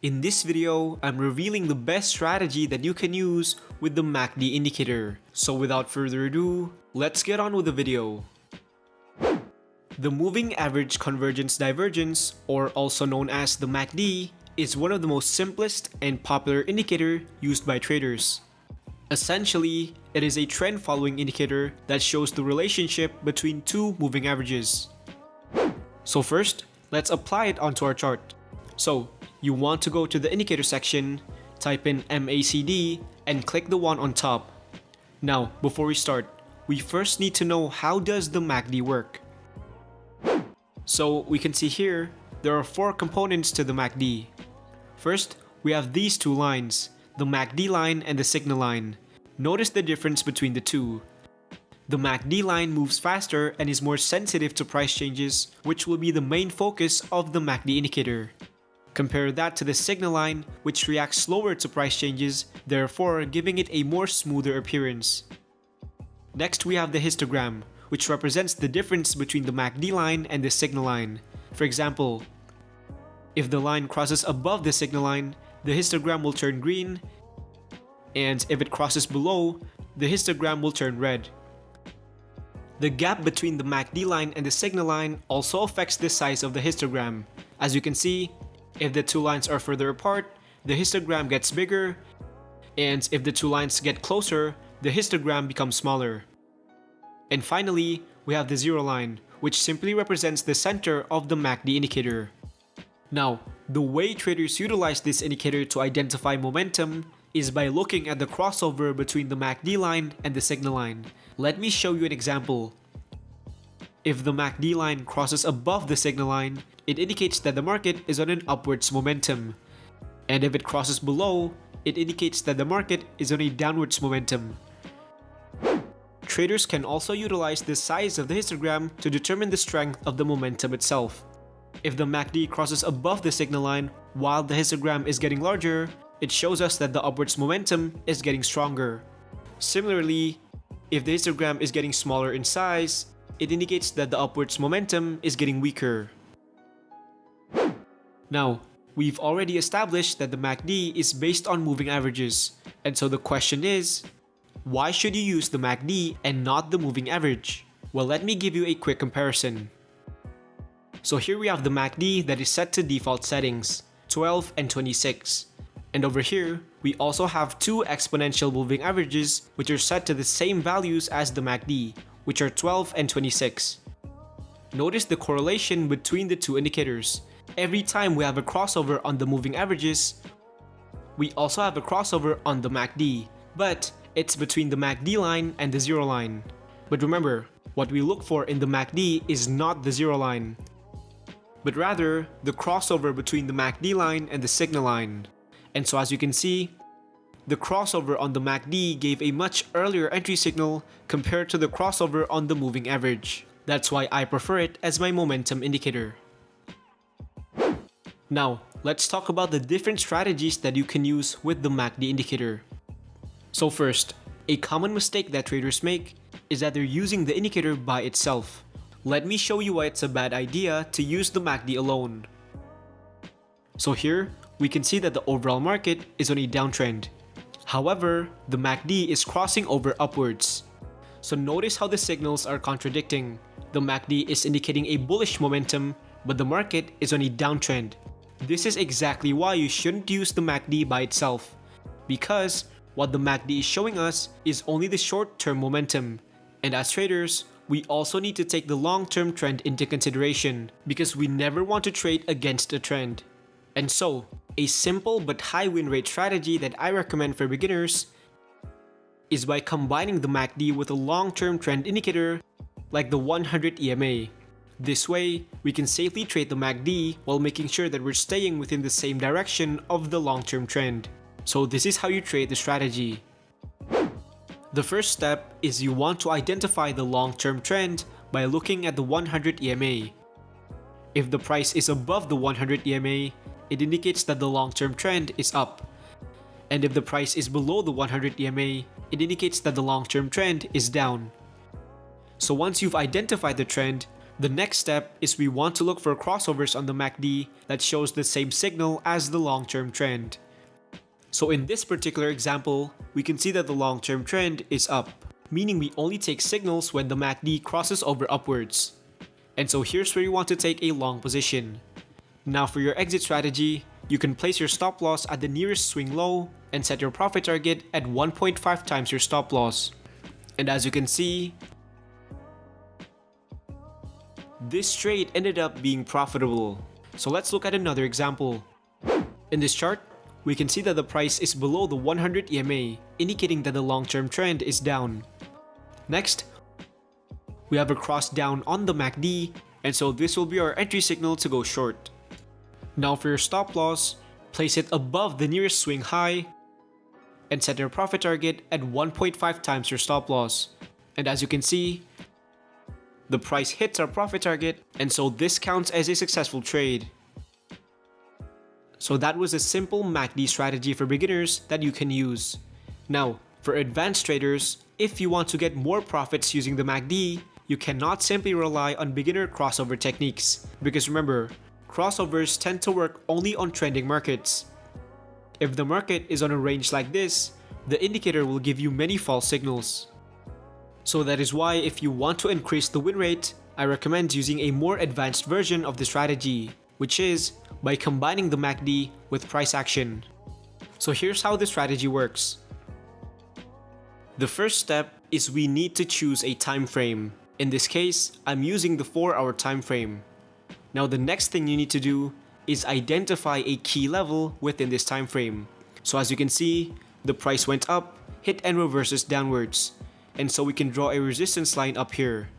In this video, I'm revealing the best strategy that you can use with the MACD indicator. So without further ado, let's get on with the video. The Moving Average Convergence Divergence, or also known as the MACD, is one of the most simplest and popular indicator used by traders. Essentially, it is a trend following indicator that shows the relationship between two moving averages. So first, let's apply it onto our chart. So, you want to go to the indicator section, type in MACD, and click the one on top. Now, before we start, we first need to know how does the MACD work. So, we can see here, there are four components to the MACD. First, we have these two lines, the MACD line and the signal line. Notice the difference between the two. The MACD line moves faster and is more sensitive to price changes, which will be the main focus of the MACD indicator. Compare that to the signal line, which reacts slower to price changes, therefore giving it a more smoother appearance. Next, we have the histogram, which represents the difference between the MACD line and the signal line. For example, if the line crosses above the signal line, the histogram will turn green, and if it crosses below, the histogram will turn red. The gap between the MACD line and the signal line also affects the size of the histogram. As you can see, if the two lines are further apart, the histogram gets bigger, and if the two lines get closer, the histogram becomes smaller. And finally, we have the zero line, which simply represents the center of the MACD indicator. Now, the way traders utilize this indicator to identify momentum is by looking at the crossover between the MACD line and the signal line. Let me show you an example. If the MACD line crosses above the signal line, it indicates that the market is on an upwards momentum. And if it crosses below, it indicates that the market is on a downwards momentum. Traders can also utilize the size of the histogram to determine the strength of the momentum itself. If the MACD crosses above the signal line while the histogram is getting larger, it shows us that the upwards momentum is getting stronger. Similarly, if the histogram is getting smaller in size, it indicates that the upwards momentum is getting weaker. Now, we've already established that the MACD is based on moving averages, and so the question is, why should you use the MACD and not the moving average? Well, let me give you a quick comparison. So here we have the MACD that is set to default settings, 12 and 26. And over here, we also have two exponential moving averages which are set to the same values as the MACD, which are 12 and 26. Notice the correlation between the two indicators. Every time we have a crossover on the moving averages, we also have a crossover on the MACD, but it's between the MACD line and the zero line. But remember, what we look for in the MACD is not the zero line, but rather the crossover between the MACD line and the signal line. And so as you can see, the crossover on the MACD gave a much earlier entry signal compared to the crossover on the moving average. That's why I prefer it as my momentum indicator. Now, let's talk about the different strategies that you can use with the MACD indicator. So first, a common mistake that traders make is that they're using the indicator by itself. Let me show you why it's a bad idea to use the MACD alone. So here, we can see that the overall market is on a downtrend. However, the MACD is crossing over upwards. So notice how the signals are contradicting. The MACD is indicating a bullish momentum, but the market is on a downtrend. This is exactly why you shouldn't use the MACD by itself, because what the MACD is showing us is only the short-term momentum. And as traders, we also need to take the long-term trend into consideration, because we never want to trade against a trend. And so, a simple but high win rate strategy that I recommend for beginners is by combining the MACD with a long-term trend indicator like the 100 EMA. This way, we can safely trade the MACD while making sure that we're staying within the same direction of the long-term trend. So this is how you trade the strategy. The first step is you want to identify the long-term trend by looking at the 100 EMA. If the price is above the 100 EMA, it indicates that the long-term trend is up. And if the price is below the 100 EMA, it indicates that the long-term trend is down. So once you've identified the trend, The next step is we want to look for crossovers on the MACD that shows the same signal as the long-term trend. So in this particular example, we can see that the long-term trend is up, meaning we only take signals when the MACD crosses over upwards. And so here's where you want to take a long position. Now for your exit strategy, you can place your stop loss at the nearest swing low and set your profit target at 1.5 times your stop loss. And as you can see, this trade ended up being profitable. So let's look at another example. In this chart, we can see that the price is below the 100 EMA, indicating that the long-term trend is down. Next, we have a cross down on the MACD, and so this will be our entry signal to go short. Now for your stop loss, place it above the nearest swing high and set your profit target at 1.5 times your stop loss. And as you can see, the price hits our profit target, and so this counts as a successful trade. So that was a simple MACD strategy for beginners that you can use. Now, for advanced traders, if you want to get more profits using the MACD, you cannot simply rely on beginner crossover techniques. Because remember, crossovers tend to work only on trending markets. If the market is on a range like this, the indicator will give you many false signals. So that is why if you want to increase the win rate, I recommend using a more advanced version of the strategy, which is by combining the MACD with price action. So here's how the strategy works. The first step is we need to choose a time frame. In this case, I'm using the 4-hour time frame. Now the next thing you need to do is identify a key level within this time frame. So as you can see, the price went up, hit and reverses downwards. And so we can draw a resistance line up here.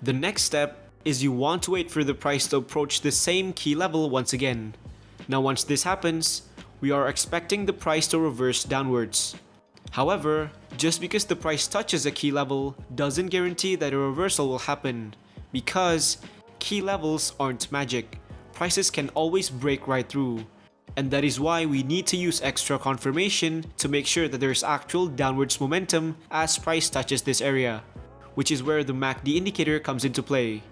The next step is you want to wait for the price to approach the same key level once again. Now once this happens, we are expecting the price to reverse downwards. However, just because the price touches a key level doesn't guarantee that a reversal will happen, because key levels aren't magic. Prices can always break right through. And that is why we need to use extra confirmation to make sure that there is actual downwards momentum as price touches this area, which is where the MACD indicator comes into play.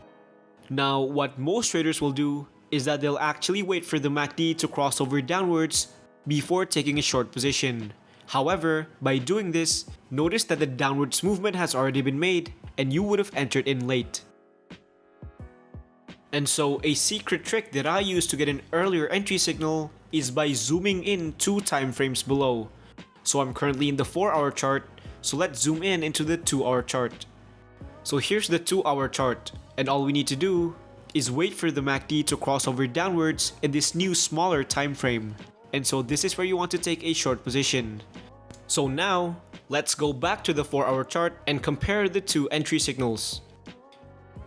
Now, what most traders will do is that they'll actually wait for the MACD to cross over downwards before taking a short position. However, by doing this, notice that the downwards movement has already been made and you would have entered in late. And so a secret trick that I use to get an earlier entry signal is by zooming in 2 time frames below. So I'm currently in the 4-hour chart, so let's zoom in into the 2-hour chart. So here's the 2-hour chart, and all we need to do is wait for the MACD to cross over downwards in this new smaller time frame. And so this is where you want to take a short position. So now, let's go back to the 4-hour chart and compare the 2 entry signals.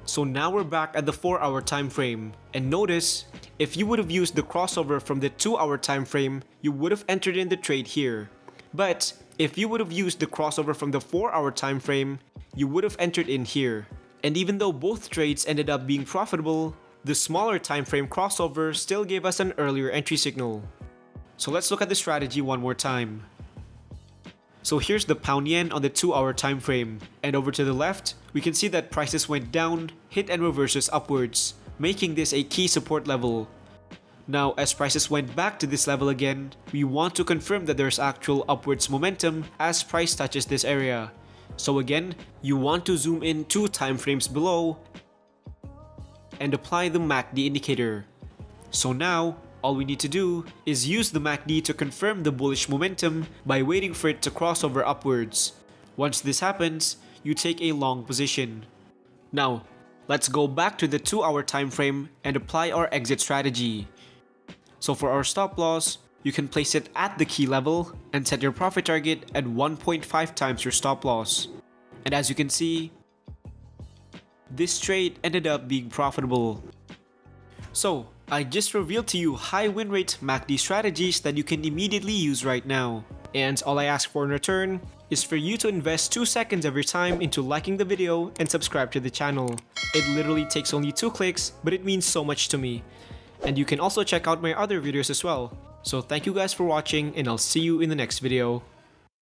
So now we're back at the 4-hour time frame, and notice, if you would have used the crossover from the 2-hour time frame, you would have entered in the trade here. But if you would have used the crossover from the 4-hour time frame, you would have entered in here. And even though both trades ended up being profitable, the smaller time frame crossover still gave us an earlier entry signal. So let's look at the strategy one more time. So here's the pound yen on the 2-hour time frame, and over to the left, we can see that prices went down, hit and reverses upwards, making this a key support level. Now, as prices went back to this level again, we want to confirm that there's actual upwards momentum as price touches this area. So again, you want to zoom in 2 time frames below and apply the MACD indicator. So now, all we need to do is use the MACD to confirm the bullish momentum by waiting for it to cross over upwards. Once this happens, you take a long position. Now, let's go back to the 2-hour time frame and apply our exit strategy. So for our stop loss, you can place it at the key level and set your profit target at 1.5 times your stop loss. And as you can see, this trade ended up being profitable. So, I just revealed to you high win rate MACD strategies that you can immediately use right now. And all I ask for in return is for you to invest 2 seconds of your time into liking the video and subscribe to the channel. It literally takes only 2 clicks, but it means so much to me. And you can also check out my other videos as well. So thank you guys for watching, and I'll see you in the next video.